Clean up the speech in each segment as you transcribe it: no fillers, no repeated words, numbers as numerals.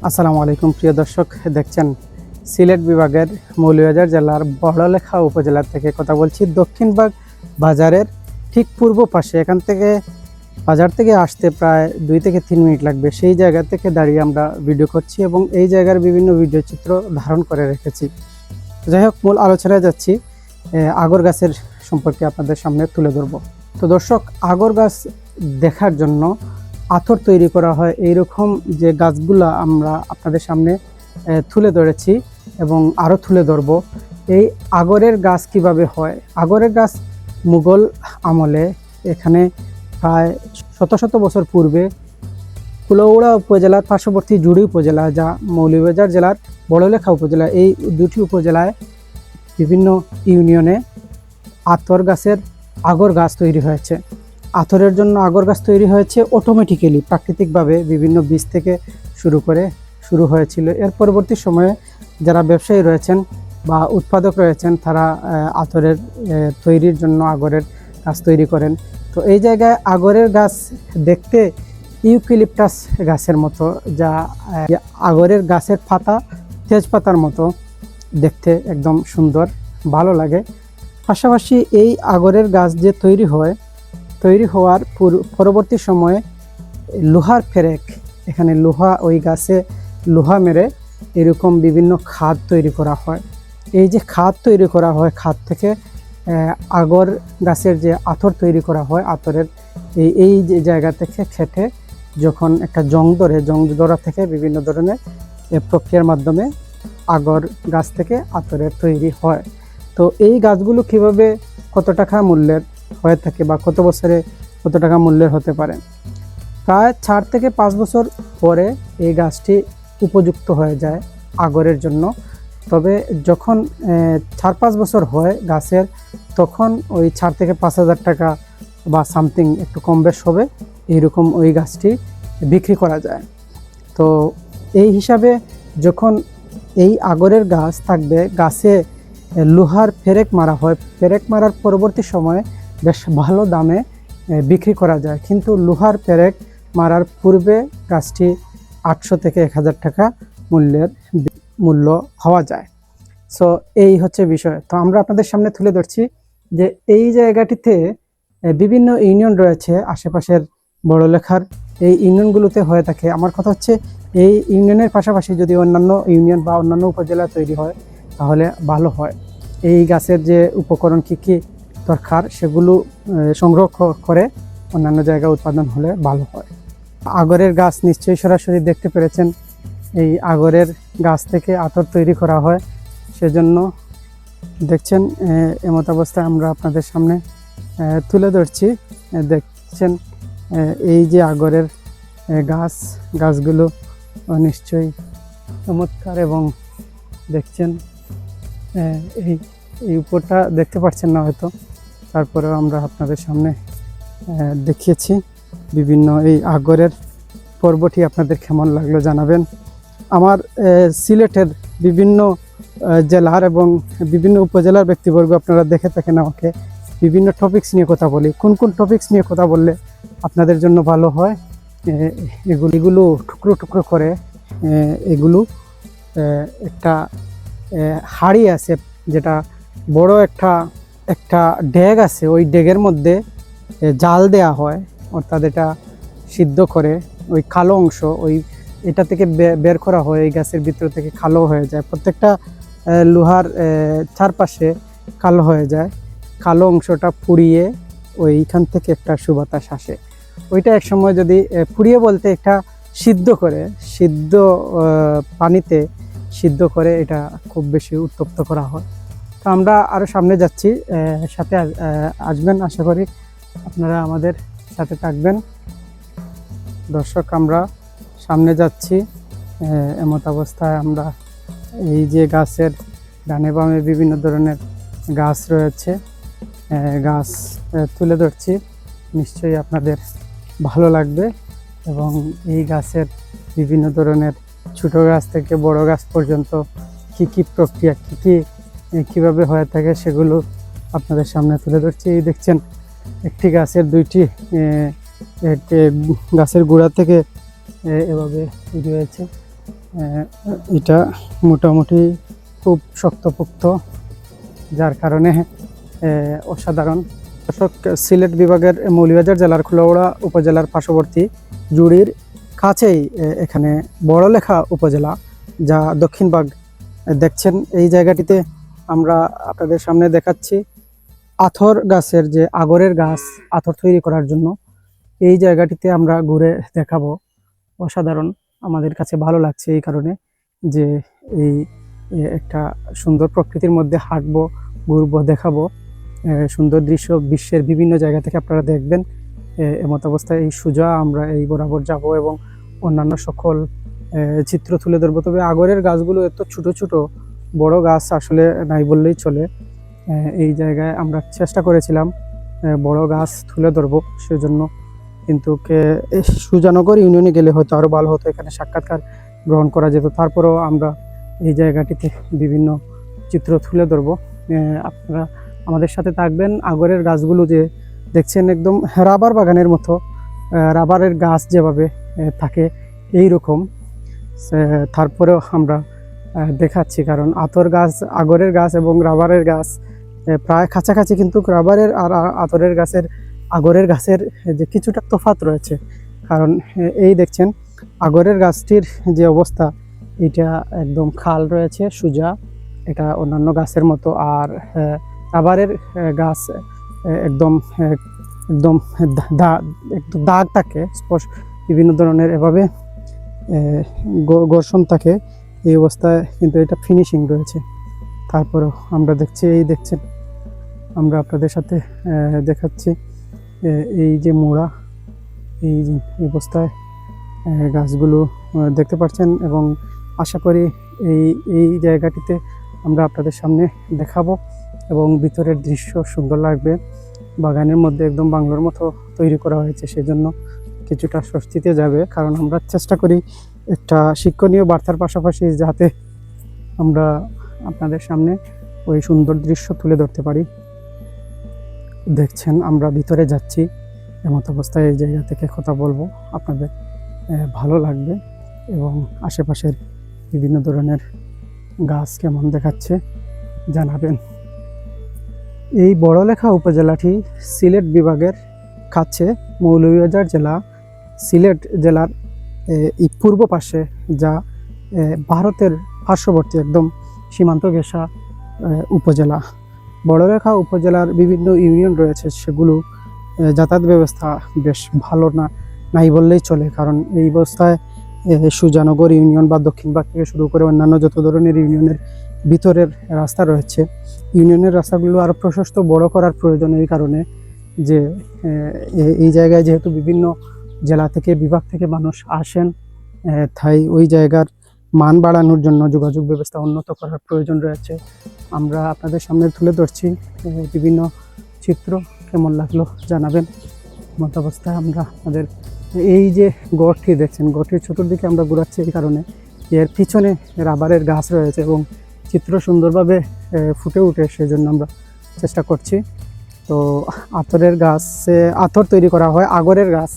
আসসালামু আলাইকুম প্রিয় দর্শক, দেখছেন সিলেট বিভাগের মৌলভীবাজার জেলার বড়লেখা উপজেলা থেকে কথা বলছি। দক্ষিণবাগ বাজারের ঠিক পূর্ব পাশে, এখান থেকে বাজার থেকে আসতে প্রায় 2 থেকে 3 মিনিট লাগবে। সেই জায়গা থেকে দাঁড়িয়ে আমরা ভিডিও করছি এবং এই জায়গার বিভিন্ন ভিডিও চিত্র ধারণ করে রেখেছি। যাই হোক, মূল আলোচনায় যাচ্ছি। আগর গাছের সম্পর্কে আপনাদের সামনে তুলে ধরব। তো দর্শক, আগর গাছ দেখার জন্য আতর তৈরি করা হয়। এইরকম যে গাছগুলা আমরা আপনাদের সামনে তুলে ধরেছি এবং আরও তুলে ধরব। এই আগরের গাছ কিভাবে হয়। আগরের গাছ মুঘল আমলে এখানে প্রায় শত শত বছর পূর্বে কুলাউড়া উপজেলার পার্শ্ববর্তী জুড়ি উপজেলা, যা মৌলভীবাজার জেলার বড়লেখা উপজেলা, এই দুটি উপজেলায় বিভিন্ন ইউনিয়নে আতর গাছের আগর গাছ তৈরি হয়েছে। আতরের জন্য আগর গাছ তৈরি হয়েছে অটোমেটিক্যালি, প্রাকৃতিকভাবে বিভিন্ন বীজ থেকে শুরু হয়েছিল। এর পরবর্তী সময়ে যারা ব্যবসায়ী রয়েছেন বা উৎপাদক রয়েছেন, তারা আতরের তৈরির জন্য আগরের গাছ তৈরি করেন। তো এই জায়গায় আগরের গাছ দেখতে ইউক্যালিপটাস গাছের মতো, যা আগরের গাছের পাতা তেজপাতার মতো দেখতে, একদম সুন্দর, ভালো লাগে। পাশাপাশি এই আগরের গাছ যে তৈরি হওয়ার পরবর্তী সময়ে লোহার ফেরেক, এখানে লোহা, ওই গাছে লোহা মেরে এরকম বিভিন্ন খাদ তৈরি করা হয়। এই যে খাদ তৈরি করা হয়, খাদ থেকে আগর গাছের যে আতর তৈরি করা হয়, আতরের এই যে জায়গা থেকে খেটে যখন একটা জং ধরা থেকে বিভিন্ন ধরনের প্রক্রিয়ার মাধ্যমে আগর গাছ থেকে আতরের তৈরি হয়। তো এই গাছগুলো কিভাবে, কত টাকা মূল্যের হয়ে থাকে বা কত বছরে কত টাকা মূল্যের হতে পারে, প্রায় 4 থেকে 5 বছর পরে এই গাছটি উপযুক্ত হয়ে যায় আগরের জন্য। তবে যখন 4-5 বছর হয় গাছের, তখন ওই 4 থেকে 5,000 টাকা বা সামথিং একটু কম বেশ হবে, এইরকম ওই গাছটি বিক্রি করা যায়। তো এই হিসাবে যখন এই আগরের গাছ থাকবে, গাছে লোহার ফেরেক মারা হয়, ফেরেক মারার পরবর্তী সময়ে বেশ ভালো দামে বিক্রি করা যায়। কিন্তু লোহার ফেরেক মারার পূর্বে গাছটি 800 থেকে 1000 টাকা মূল্য হওয়া যায়। সো এই হচ্ছে বিষয়। তো আমরা আপনাদের সামনে তুলে ধরছি যে এই জায়গাটিতে বিভিন্ন ইউনিয়ন রয়েছে আশেপাশের বড়লেখার, এই ইউনিয়নগুলোতে হয়ে থাকে। আমার কথা হচ্ছে, এই ইউনিয়নের পাশাপাশি যদি অন্যান্য ইউনিয়ন বা অন্যান্য উপজেলা তৈরি হয় তাহলে ভালো হয়। এই গাছের যে উপকরণ কী দরকার, সেগুলো সংগ্রহ করে অন্যান্য জায়গায় উৎপাদন হলে ভালো হয়। আগরের গাছ নিশ্চয়ই সরাসরি দেখতে পেরেছেন। এই আগরের গাছ থেকে আতর তৈরি করা হয়, সেজন্য দেখছেন এমত অবস্থায় আমরা আপনাদের সামনে তুলে ধরছি। দেখছেন এই যে আগরের গাছগুলো নিশ্চয়ই চমৎকার। এবং দেখছেন এই উপরটা দেখতে পাচ্ছেন না হয়তো, তারপরেও আমরা আপনাদের সামনে দেখিয়েছি। বিভিন্ন এই আগরের পর্বটি আপনাদের কেমন লাগলো জানাবেন। আমার সিলেটের বিভিন্ন জেলার এবং বিভিন্ন উপজেলার ব্যক্তিবর্গ আপনারা দেখে থাকেন আমাকে, বিভিন্ন টপিকস নিয়ে কথা বলি। কোন টপিকস নিয়ে কথা বললে আপনাদের জন্য ভালো হয়, এগুলো টুকরো টুকরো করে, এগুলো একটা হাঁড়ি আছে, যেটা বড় একটা ডেগ আছে, ওই ডেগের মধ্যে জাল দেয়া হয়, অর্থাৎ এটা সিদ্ধ করে ওই কালো অংশ এটা থেকে বের করা হয়। এই গাছের ভিতর থেকে কালো হয়ে যায়, প্রত্যেকটা লোহার চারপাশে কালো হয়ে যায়। কালো অংশটা পুড়িয়ে ওইখান থেকে একটা সুবাতাস আসে। ওইটা এক সময় যদি পুড়িয়ে বলতে একটা সিদ্ধ পানিতে সিদ্ধ করে এটা খুব বেশি উত্তপ্ত করা হয়। তো আমরা আরও সামনে যাচ্ছি, সাথে আসবেন, আশা করি আপনারা আমাদের সাথে থাকবেন। দর্শক, আমরা সামনে যাচ্ছি। এমত অবস্থায় আমরা এই যে গাছের ডানে বামে বিভিন্ন ধরনের গাছ রয়েছে, গাছ তুলে ধরছি। নিশ্চয়ই আপনাদের ভালো লাগবে। এবং এই গাছের বিভিন্ন ধরনের ছোট গাছ থেকে বড় গাছ পর্যন্ত কী প্রক্রিয়া, কীভাবে হয়ে থাকে, সেগুলো আপনাদের সামনে তুলে ধরছি। এই দেখছেন একটি গাছের 2টি গাছের গোড়া থেকে এভাবে তৈরি হয়েছে। এটা মোটামুটি খুব শক্তপোক্ত, যার কারণে অসাধারণ। দর্শক, সিলেট বিভাগের মৌলভীবাজার জেলার খোলাউড়া উপজেলার পার্শ্ববর্তী জুড়ির কাছেই এখানে বড়লেখা উপজেলা, যা দক্ষিণবাগ দেখছেন। এই জায়গাটিতে আমরা আপনাদের সামনে দেখাচ্ছি আথর গাছের যে আগরের গাছ, আথর তৈরি করার জন্য এই জায়গাটিতে আমরা ঘুরে দেখাবো। অসাধারণ, আমাদের কাছে ভালো লাগছে এই কারণে যে এই একটা সুন্দর প্রকৃতির মধ্যে হাঁটবো, ঘুরবো, দেখাবো সুন্দর দৃশ্য বিশ্বের বিভিন্ন জায়গা থেকে আপনারা দেখবেন। এমত অবস্থায় এই সোজা আমরা এই বরাবর যাব এবং অন্যান্য সকল চিত্র তুলে ধরবো। তবে আগরের গাছগুলো এত ছোট ছোট, বড় গাছ আসলে নাই বললেই চলে। এই জায়গায় আমরা চেষ্টা করেছিলাম বড় গাছ তুলে ধরবো, সেজন্য কিন্তু সুজানগর ইউনিয়নে গেলে হয়তো আরও ভালো হতো, এখানে সাক্ষাৎকার গ্রহণ করা যেত। তারপরেও আমরা এই জায়গাটিতে বিভিন্ন চিত্র তুলে ধরবো। আপনারা আমাদের সাথে থাকবেন। আগরের গাছগুলো যে দেখছেন একদম রাবার বাগানের মতো, রাবারের গাছ যেভাবে থাকে এই রকম। তারপরেও আমরা দেখাচ্ছি, কারণ আতর গাছ, আগরের গাছ এবং রাবারের গাছ প্রায় কাছাকাছি, কিন্তু রাবারের আর আতরের গাছের আগরের গাছের যে কিছুটা তফাৎ রয়েছে। কারণ এই দেখছেন আগরের গাছটির যে অবস্থা, এটা একদম খাল রয়েছে সোজা, এটা অন্যান্য গাছের মতো। আর রাবারের গাছ একদম একদম একদম দাগ থাকে, স্পষ্ট বিভিন্ন ধরনের এভাবে ঘর্ষণ থাকে এই অবস্থায়, কিন্তু এটা ফিনিশিং রয়েছে। তারপরেও আমরা দেখছি, এই দেখছেন আমরা আপনাদের সাথে দেখাচ্ছি এই যে মোড়া, এই অবস্থায় গাছগুলো দেখতে পাচ্ছেন। এবং আশা করি এই জায়গাটিতে আমরা আপনাদের সামনে দেখাবো এবং ভিতরের দৃশ্য সুন্দর লাগবে। বাগানের মধ্যে একদম বাংলোর মতো তৈরি করা হয়েছে, সেজন্য কিছুটা স্বস্তিতে যাবে। কারণ আমরা চেষ্টা করি একটা শিক্ষণীয় বার্তার পাশাপাশি যাতে আমরা আপনাদের সামনে ওই সুন্দর দৃশ্য তুলে ধরতে পারি। দেখছেন আমরা ভিতরে যাচ্ছি, এমত অবস্থায় এই জায়গা থেকে কথা বলবো, আপনাদের ভালো লাগবে এবং আশেপাশের বিভিন্ন ধরনের গাছ কেমন দেখাচ্ছে জানাবেন। এই বড়লেখা উপজেলাটি সিলেট বিভাগের কাছে মৌলভীবাজার জেলা, সিলেট জেলার এই পূর্ব পাশে, যা ভারতের পার্শ্ববর্তী একদম সীমান্ত ঘেঁষা উপজেলা। বড়লেখা উপজেলার বিভিন্ন ইউনিয়ন রয়েছে, সেগুলো যাতায়াত ব্যবস্থা বেশ ভালো নাই বললেই চলে। কারণ এই অবস্থায় সুজানগর ইউনিয়ন বা দক্ষিণবাগ থেকে শুরু করে অন্যান্য যত ধরনের ইউনিয়নের ভিতরের রাস্তা রয়েছে, ইউনিয়নের রাস্তাগুলো আরও প্রশস্ত বড় করার প্রয়োজন। এই কারণে যে এই জায়গায় যেহেতু বিভিন্ন জেলা থেকে, বিভাগ থেকে মানুষ আসেন, তাই ওই জায়গার মান বাড়ানোর জন্য যোগাযোগ ব্যবস্থা উন্নত করার প্রয়োজন রয়েছে। আমরা আপনাদের সামনে তুলে ধরছি বিভিন্ন চিত্র, কেমন লাগলো জানাবেন। মত অবস্থায় আমরা আমাদের এই যে গড়টি দেখছেন, গড়টির চতুর্দিকে আমরা ঘোরাচ্ছি এই কারণে এর পিছনে রাবারের গাছ রয়েছে এবং চিত্র সুন্দরভাবে ফুটে উঠে, সেজন্য আমরা চেষ্টা করছি। তো আতরের গাছে আতর তৈরি করা হয়, আগরের গাছ,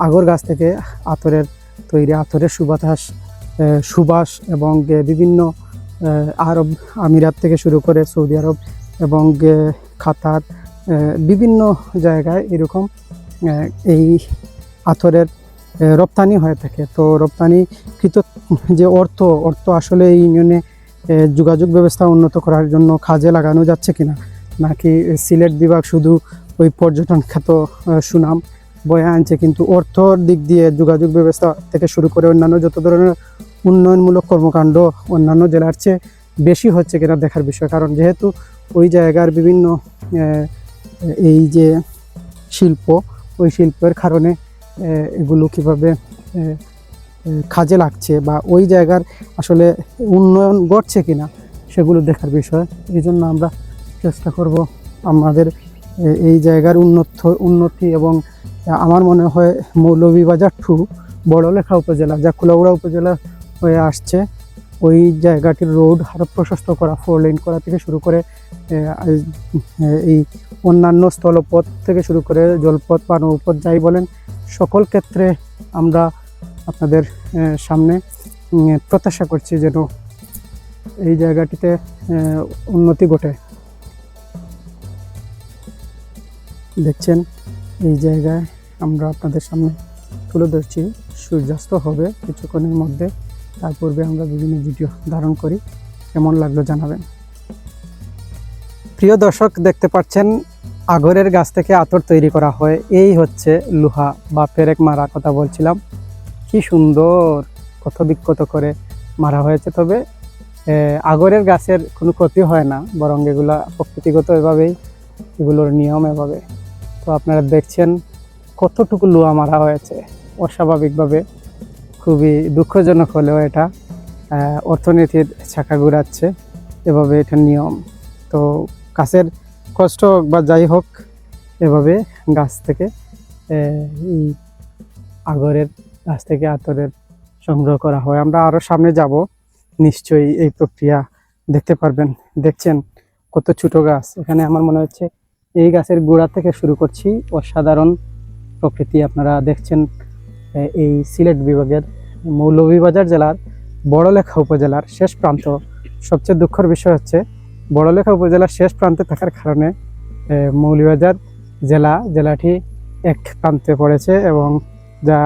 আগর গাছ থেকে আতরের তৈরি, আতরের সুবাস এবং বিভিন্ন আরব আমিরাত থেকে শুরু করে সৌদি আরব এবং কাতার, বিভিন্ন জায়গায় এরকম এই আতরের রপ্তানি হয়ে থাকে। তো রপ্তানিকৃত যে অর্থ আসলে এই ইউনিয়নে যোগাযোগ ব্যবস্থা উন্নত করার জন্য কাজে লাগানো যাচ্ছে কিনা, নাকি সিলেট বিভাগ শুধু ওই পর্যটন খ্যাত সুনাম বয়ে আনছে, কিন্তু অর্থর দিক দিয়ে যোগাযোগ ব্যবস্থা থেকে শুরু করে অন্যান্য যত ধরনের উন্নয়নমূলক কর্মকাণ্ড অন্যান্য জেলার চেয়ে বেশি হচ্ছে কিনা দেখার বিষয়। কারণ যেহেতু ওই জায়গার বিভিন্ন এই যে শিল্প, ওই শিল্পের কারণে এগুলো কীভাবে কাজে লাগছে বা ওই জায়গার আসলে উন্নয়ন ঘটছে কিনা সেগুলো দেখার বিষয়। এই জন্য আমরা চেষ্টা করব আমাদের এই জায়গার উন্নতি এবং আমার মনে হয় মৌলভীবাজার টু বড়লেখা উপজেলা, যা খোলাউড়া উপজেলা হয়ে আসছে, ওই জায়গাটির রোড আরও প্রশস্ত করা, 4 লেন করা থেকে শুরু করে এই অন্যান্য স্থলপথ থেকে শুরু করে জলপথ বা নৌপথ যাই বলেন, সকল ক্ষেত্রে আমরা আপনাদের সামনে প্রত্যাশা করছি যেন এই জায়গাটিতে উন্নতি ঘটে। দেখছেন এই জায়গায় আমরা আপনাদের সামনে তুলে ধরছি। সূর্যাস্ত হবে কিছুক্ষণের মধ্যে, তার পূর্বে আমরা বিভিন্ন ভিডিও ধারণ করি। কেমন লাগলো জানাবেন। প্রিয় দর্শক, দেখতে পাচ্ছেন আগরের গাছ থেকে আতর তৈরি করা হয়। এই হচ্ছে লোহা বা পেরেক মারা কথা বলছিলাম। কি সুন্দর কত বিক্ষত করে মারা হয়েছে। তবে আগরের গাছের কোনো ক্ষতি হয় না, বরং এগুলা প্রকৃতিগত এভাবেই, এগুলোর নিয়ম এভাবে। তো আপনারা দেখছেন কতটুকু লোহা মারা হয়েছে অস্বাভাবিকভাবে। খুবই দুঃখজনক হলেও এটা অর্থনীতির চাকা ঘুরাচ্ছে এভাবে, এটা নিয়ম। তো গাছের কষ্ট হোক বা যাই হোক, এভাবে গাছ থেকে এই আগরের গাছ থেকে আতরের সংগ্রহ করা হয়। আমরা আরও সামনে যাব, নিশ্চয়ই এই প্রক্রিয়া দেখতে পারবেন। দেখছেন কত ছোট গাছ। এখানে আমার মনে হচ্ছে এই গাছের গোড়া থেকে শুরু করছি। অসাধারণ প্রকৃতি আপনারা দেখছেন। এই সিলেট বিভাগের মৌলভীবাজার জেলার বড়লেখা উপজেলার শেষ প্রান্ত। সবচেয়ে দুঃখের বিষয় হচ্ছে বড়লেখা উপজেলার শেষ প্রান্তে থাকার কারণে মৌলভীবাজার জেলাটি এক প্রান্তে পড়েছে এবং যা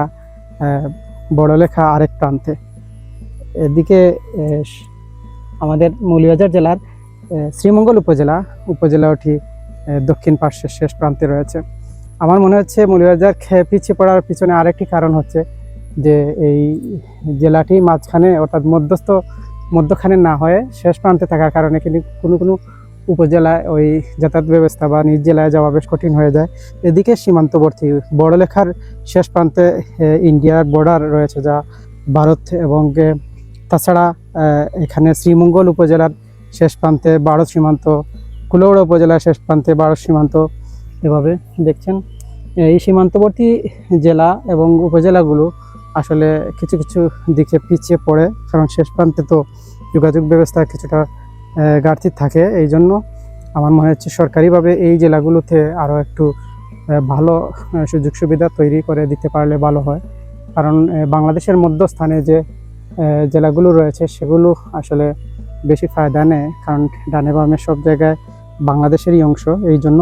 বড়লেখা আরেক প্রান্তে। এদিকে আমাদের মৌলভীবাজার জেলার শ্রীমঙ্গল উপজেলাটি দক্ষিণ পার্শ্বের শেষ প্রান্তে রয়েছে। আমার মনে হচ্ছে মৌলভীবাজার পিছিয়ে পড়ার পিছনে আরেকটি কারণ হচ্ছে যে এই জেলাটি মাঝখানে অর্থাৎ মধ্যখানে না হয়ে শেষ প্রান্তে থাকার কারণে কিন্তু কোনো উপজেলায় ওই যাতায়াত ব্যবস্থা বা নিজ জেলায় যাওয়া বেশ কঠিন হয়ে যায়। এদিকে সীমান্তবর্তী বড়লেখার শেষ প্রান্তে ইন্ডিয়ার বর্ডার রয়েছে, যা ভারত, এবং তাছাড়া এখানে শ্রীমঙ্গল উপজেলার শেষ প্রান্তে ভারত সীমান্ত, কুলাউড়া উপজেলার শেষ প্রান্তে ভারত সীমান্ত। এভাবে দেখছেন এই সীমান্তবর্তী জেলা এবং উপজেলাগুলো আসলে কিছু কিছু দিকে পিছিয়ে পড়ে, কারণ শেষ প্রান্তে তো যোগাযোগ ব্যবস্থা কিছুটা ঘাটতি থাকে। এই জন্য আমার মনে হচ্ছে সরকারিভাবে এই জেলাগুলোতে আরও একটু ভালো সুযোগ সুবিধা তৈরি করে দিতে পারলে ভালো হয়। কারণ বাংলাদেশের মধ্যস্থানে যে জেলাগুলো রয়েছে সেগুলো আসলে বেশি ফায়দা নেয়, কারণ ডানে বামে সব জায়গায় বাংলাদেশেরই অংশ। এই জন্য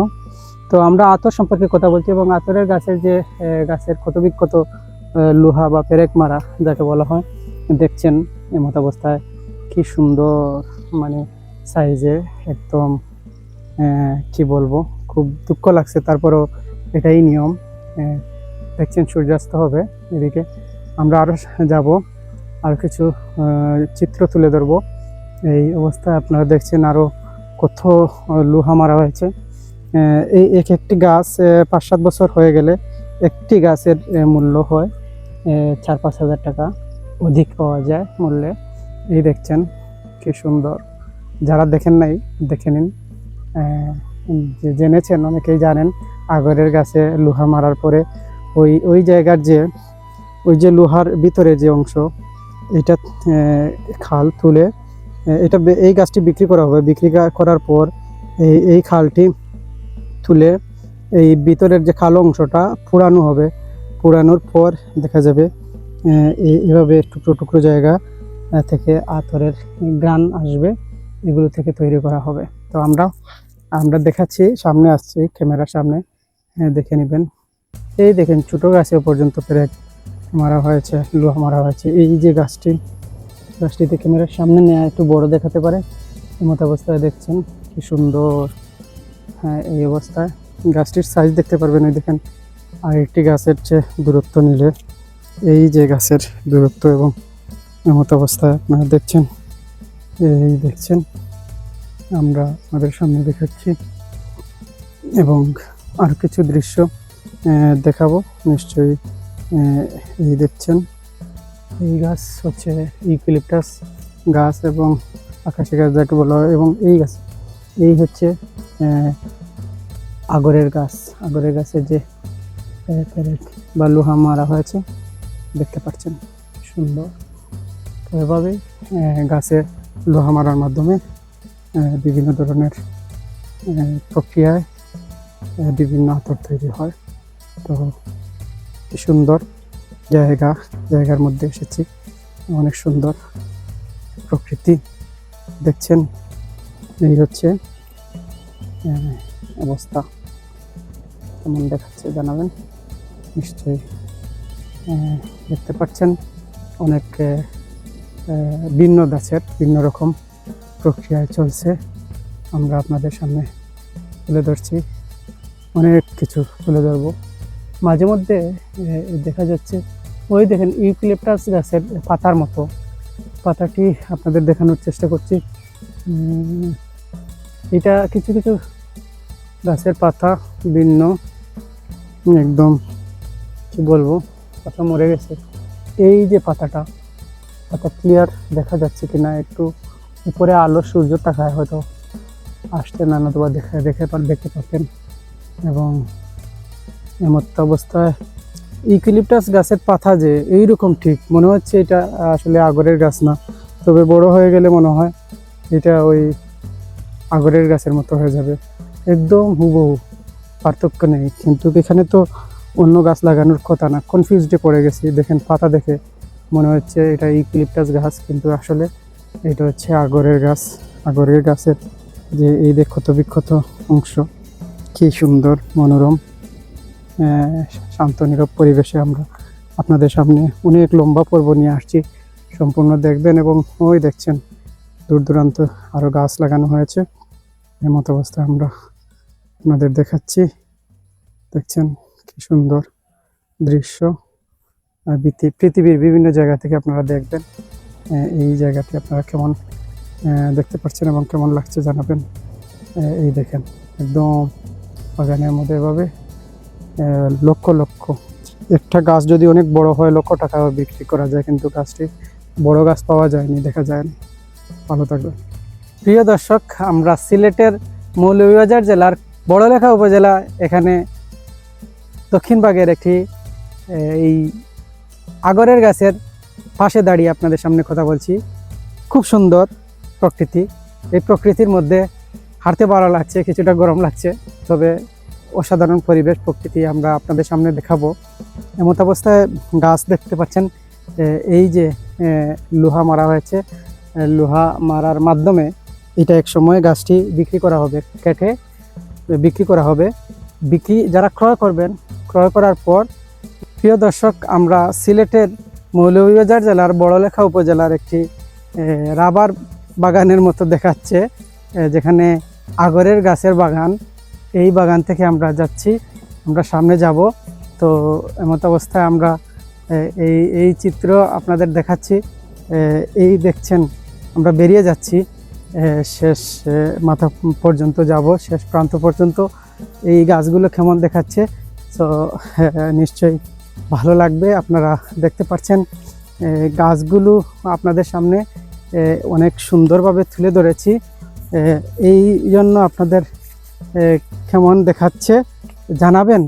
তো আমরা আতর সম্পর্কে কথা বলছি, এবং আতরের গাছের ক্ষত বিক্ষত লোহা বা পেরেক মারা যাকে বলা হয়, দেখছেন এমত অবস্থায় কি সুন্দর মানে সাইজে একদম, কি বলবো, খুব দুঃখ লাগছে। তারপরও এটাই নিয়ম। দেখছেন সূর্যাস্ত হবে। এদিকে আমরা আরও যাব, আর কিছু চিত্র তুলে ধরবো। এই অবস্থায় আপনারা দেখছেন আরও কত লোহা মারা হয়েছে। এই একটি গাছ 5-7 বছর হয়ে গেলে একটি গাছের মূল্য হয় 4-5 হাজার টাকা অধিক পাওয়া যায় মূল্যে। এই দেখছেন কি সুন্দর। যারা দেখেন নাই দেখে নিন। জেনেছেন অনেকেই জানেন আগরের গাছে লোহা মারার পরে ওই জায়গার ওই যে লোহার ভিতরে যে অংশ, এটা খাল তুলে এই গাছটি বিক্রি করা হবে। বিক্রি করার পর এই খালটি তুলে এই ভিতরের যে কালো অংশটা পোড়ানো হবে। পোড়ানোর পর দেখা যাবে এভাবে টুকরো টুকরো জায়গা থেকে আতরের গ্রান আসবে, এগুলো থেকে তৈরি করা হবে। তো আমরা দেখাচ্ছি, সামনে আসছি ক্যামেরার সামনে, দেখে নেবেন। এই দেখেন ছোট গাছে পর্যন্ত পেরেক মারা হয়েছে, লোহা মারা হয়েছে। এই যে গাছটিতে ক্যামেরার সামনে নেওয়া একটু বড় দেখাতে পারে এমত অবস্থায় দেখছেন কি সুন্দর। হ্যাঁ, এই অবস্থায় গাছটির সাইজ দেখতে পারবেন। ওই দেখেন আরেকটি গাছের চেয়ে দূরত্ব নিলে এই যে গাছের দূরত্ব, এবং এমত অবস্থায় আপনারা দেখছেন। এই দেখছেন আমরা আমাদের সামনে দেখাচ্ছি, এবং আর কিছু দৃশ্য দেখাবো নিশ্চয়ই। এই দেখছেন এই গাছ হচ্ছে ইউক্যালিপটাস গাছ এবং আকাশি গাছ যাকে বলা হয়, এবং এই হচ্ছে আগরের গাছের যে পেরেক বা লোহা মারা হয়েছে দেখতে পাচ্ছেন সুন্দর। তো এভাবেই গাছে লোহা মারার মাধ্যমে বিভিন্ন ধরনের প্রক্রিয়ায় বিভিন্ন আতর তৈরি হয়। তো কি সুন্দর জায়গার মধ্যে এসেছি। অনেক সুন্দর প্রকৃতি দেখছেন। এই হচ্ছে অবস্থা, কেমন দেখাচ্ছে জানাবেন নিশ্চয়ই। দেখতে পাচ্ছেন অনেক ভিন্ন গাছের ভিন্ন রকম প্রক্রিয়ায় চলছে। আমরা আপনাদের সামনে তুলে ধরছি, অনেক কিছু তুলে ধরবো। মাঝে মধ্যে দেখা যাচ্ছে, ওই দেখেন ইউক্যালিপটাস গাছের পাতার মতো, পাতাটি আপনাদের দেখানোর চেষ্টা করছি। এটা কিছু কিছু গাছের পাতা ভিন্ন, একদম কি বলবো, পাতা মরে গেছে। এই যে পাতা ক্লিয়ার দেখা যাচ্ছে কিনা, একটু উপরে আলো সূর্য তাকায় হয়তো আসছে না, নতুবা দেখতে পাচ্ছেন। এবং এমত অবস্থায় ইউক্যালিপটাস গাছের পাতা যে এইরকম, ঠিক মনে হচ্ছে এটা আসলে আগরের গাছ না, তবে বড় হয়ে গেলে মনে হয় এটা ওই আগরের গাছের মতো হয়ে যাবে, একদম হুবহু, পার্থক্য নেই। কিন্তু এখানে তো অন্য গাছ লাগানোর কথা না, কনফিউজডে পড়ে গেছি। দেখেন পাতা দেখে মনে হচ্ছে এটা ইউক্যালিপটাস গাছ, কিন্তু আসলে এটা হচ্ছে আগরের গাছ। আগরের গাছের যে এই যে ক্ষত বিক্ষত অংশ, কি সুন্দর মনোরম শান্ত নীরব পরিবেশে আমরা আপনাদের সামনে অনেক লম্বা পর্ব নিয়ে আসছি, সম্পূর্ণ দেখবেন। এবং ওই দেখছেন দূর দূরান্ত আরও গাছ লাগানো হয়েছে। এমত অবস্থায় আমরা আপনাদের দেখাচ্ছি, দেখছেন কি সুন্দর দৃশ্য। পৃথিবীর বিভিন্ন জায়গা থেকে আপনারা দেখবেন, এই জায়গাটি আপনারা কেমন দেখতে পাচ্ছেন এবং কেমন লাগছে জানাবেন। এই দেখেন একদম বাগানের মধ্যে এভাবে লক্ষ লক্ষ, একটা গাছ যদি অনেক বড় হয় লক্ষ টাকা বিক্রি করা যায়, কিন্তু গাছটি বড় গাছ পাওয়া যায়নি, দেখা যায়নি। ভালো থাকবেন। প্রিয় দর্শক, আমরা সিলেটের মৌলভীবাজার জেলার বড়লেখা উপজেলা, এখানে দক্ষিণবাগের একটি এই আগরের গাছের পাশে দাঁড়িয়ে আপনাদের সামনে কথা বলছি। খুব সুন্দর প্রকৃতি, এই প্রকৃতির মধ্যে হাঁটতে ভালো লাগছে, কিছুটা গরম লাগছে, তবে অসাধারণ পরিবেশ প্রকৃতি আমরা আপনাদের সামনে দেখাবো। এমত অবস্থায় গাছ দেখতে পাচ্ছেন, এই যে লোহা মারা হয়েছে, লোহা মারার মাধ্যমে এটা এক সময় গাছটি বিক্রি করা হবে, কেটে বিক্রি করা হবে। যারা ক্রয় করবেন, ক্রয় করার পর, প্রিয় দর্শক, আমরা সিলেটের মৌলভীবাজার জেলার বড়লেখা উপজেলার একটি রাবার বাগানের মতো দেখাচ্ছে, যেখানে আগরের গাছের বাগান। এই বাগান থেকে আমরা যাচ্ছি, আমরা সামনে যাব। তো এমত অবস্থায় আমরা এই চিত্র আপনাদের দেখাচ্ছি। এই দেখছেন আমরা বেরিয়ে যাচ্ছি, শেষ মাথা পর্যন্ত যাব, শেষ প্রান্ত পর্যন্ত। এই গাছগুলো কেমন দেখাচ্ছে, তো নিশ্চয়ই ভালো লাগবে। আপনারা দেখতে পাচ্ছেন গাছগুলো আপনাদের সামনে অনেক সুন্দরভাবে তুলে ধরেছি, এই জন্য আপনাদের কেমন দেখাচ্ছে জানাবেন।